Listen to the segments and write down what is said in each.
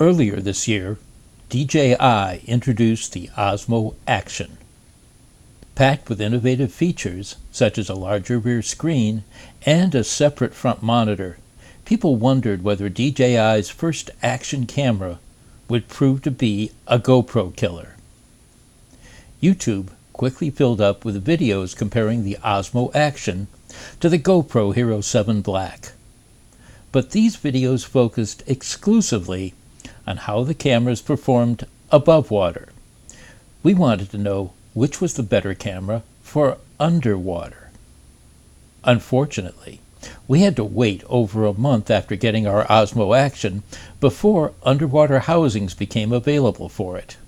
Earlier this year, DJI introduced the Osmo Action. Packed with innovative features, such as a larger rear screen and a separate front monitor, people wondered whether DJI's first action camera would prove to be a GoPro killer. YouTube quickly filled up with videos comparing the Osmo Action to the GoPro Hero 7 Black. But these videos focused exclusively on how the cameras performed above water. We wanted to know which was the better camera for underwater. Unfortunately, we had to wait over a month after getting our Osmo Action before underwater housings became available for it.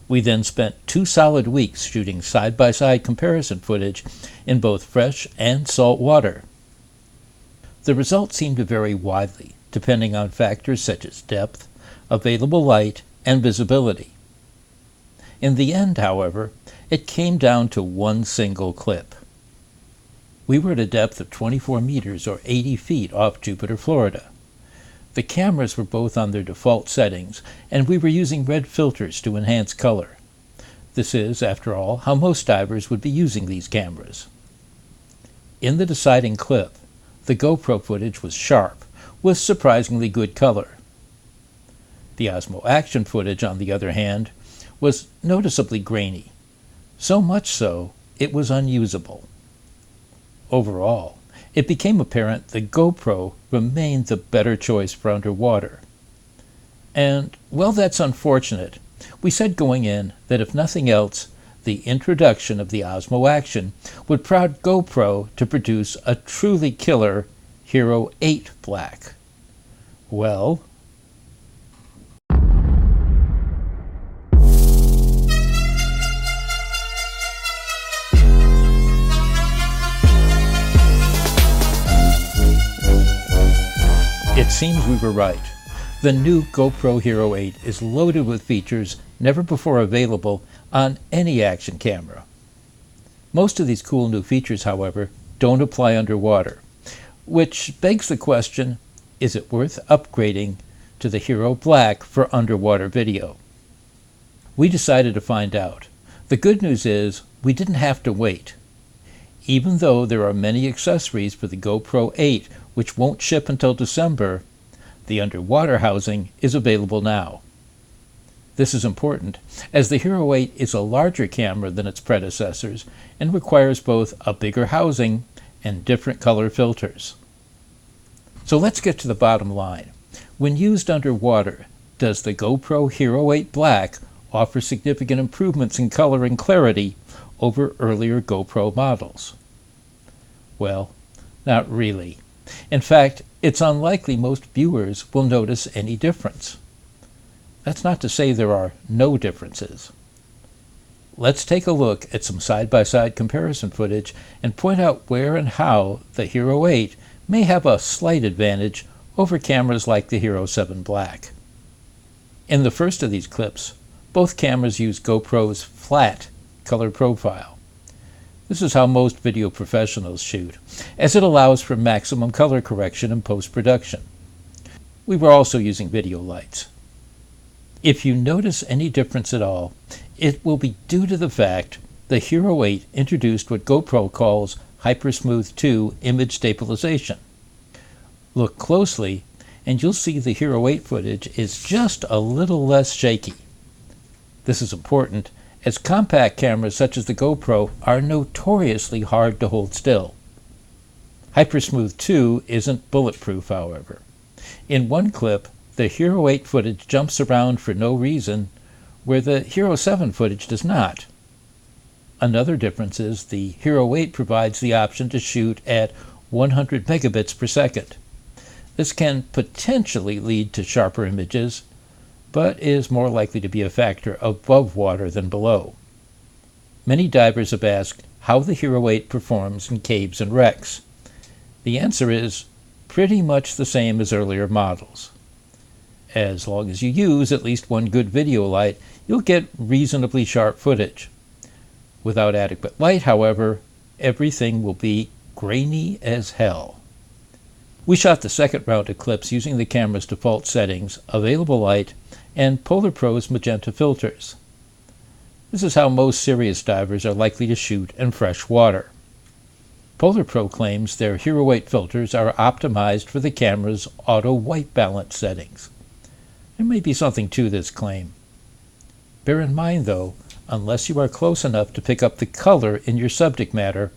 We then spent 2 solid weeks shooting side-by-side comparison footage in both fresh and salt water. The results seemed to vary widely, depending on factors such as depth, available light, and visibility. In the end, however, it came down to one single clip. We were at a depth of 24 meters or 80 feet off Jupiter, Florida. The cameras were both on their default settings, and we were using red filters to enhance color. This is, after all, how most divers would be using these cameras. In the deciding clip, the GoPro footage was sharp, with surprisingly good color. The Osmo Action footage, on the other hand, was noticeably grainy, so much so it was unusable. Overall, it became apparent the GoPro remained the better choice for underwater. And, well, that's unfortunate. We said going in that if nothing else, the introduction of the Osmo Action would prod GoPro to produce a truly killer Hero 8 Black. Well, it seems we were right. The new GoPro Hero 8 is loaded with features never before available on any action camera. Most of these cool new features, however, don't apply underwater, which begs the question, is it worth upgrading to the Hero Black for underwater video? We decided to find out. The good news is we didn't have to wait. Even though there are many accessories for the GoPro 8 which won't ship until December, the underwater housing is available now. This is important, as the Hero 8 is a larger camera than its predecessors and requires both a bigger housing and different color filters. So let's get to the bottom line. When used underwater, does the GoPro Hero 8 Black offer significant improvements in color and clarity over earlier GoPro models? Well, not really. In fact, it's unlikely most viewers will notice any difference. That's not to say there are no differences. Let's take a look at some side-by-side comparison footage and point out where and how the Hero 8 may have a slight advantage over cameras like the Hero 7 Black. In the first of these clips, both cameras use GoPro's flat color profile. This is how most video professionals shoot, as it allows for maximum color correction in post-production. We were also using video lights. If you notice any difference at all, it will be due to the fact the Hero 8 introduced what GoPro calls Hypersmooth 2 image stabilization. Look closely, and you'll see the Hero 8 footage is just a little less shaky. This is important, as compact cameras such as the GoPro are notoriously hard to hold still. Hypersmooth 2 isn't bulletproof, however. In one clip, the Hero 8 footage jumps around for no reason, where the Hero 7 footage does not. Another difference is the Hero 8 provides the option to shoot at 100 megabits per second. This can potentially lead to sharper images, but is more likely to be a factor above water than below. Many divers have asked how the Hero 8 performs in caves and wrecks. The answer is pretty much the same as earlier models. As long as you use at least one good video light, you'll get reasonably sharp footage. Without adequate light, however, everything will be grainy as hell. We shot the second round of clips using the camera's default settings, available light, and Polar Pro's magenta filters. This is how most serious divers are likely to shoot in fresh water. Polar Pro claims their Hero 8 filters are optimized for the camera's auto white balance settings. There may be something to this claim. Bear in mind, though, unless you are close enough to pick up the color in your subject matter,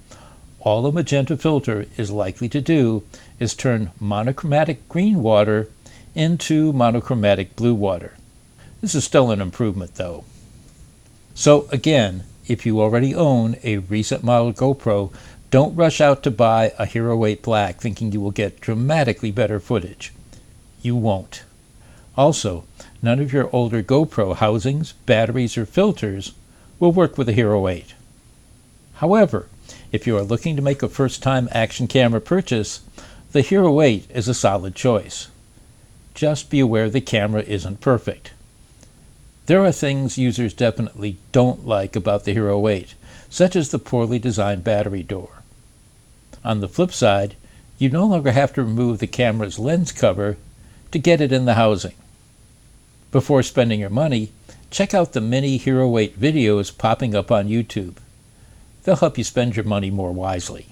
all a magenta filter is likely to do is turn monochromatic green water into monochromatic blue water. This is still an improvement, though. So again, if you already own a recent model GoPro, don't rush out to buy a Hero 8 Black thinking you will get dramatically better footage. You won't. Also, none of your older GoPro housings, batteries, or filters will work with a Hero 8. However, if you are looking to make a first-time action camera purchase, the Hero 8 is a solid choice. Just be aware the camera isn't perfect. There are things users definitely don't like about the Hero 8, such as the poorly designed battery door. On the flip side, you no longer have to remove the camera's lens cover to get it in the housing. Before spending your money, check out the many Hero 8 videos popping up on YouTube. They'll help you spend your money more wisely.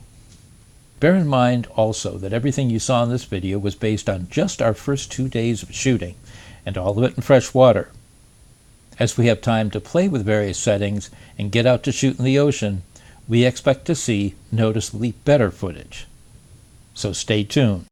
Bear in mind also that everything you saw in this video was based on just our first 2 days of shooting, and all of it in fresh water. As we have time to play with various settings and get out to shoot in the ocean, we expect to see noticeably better footage. So stay tuned.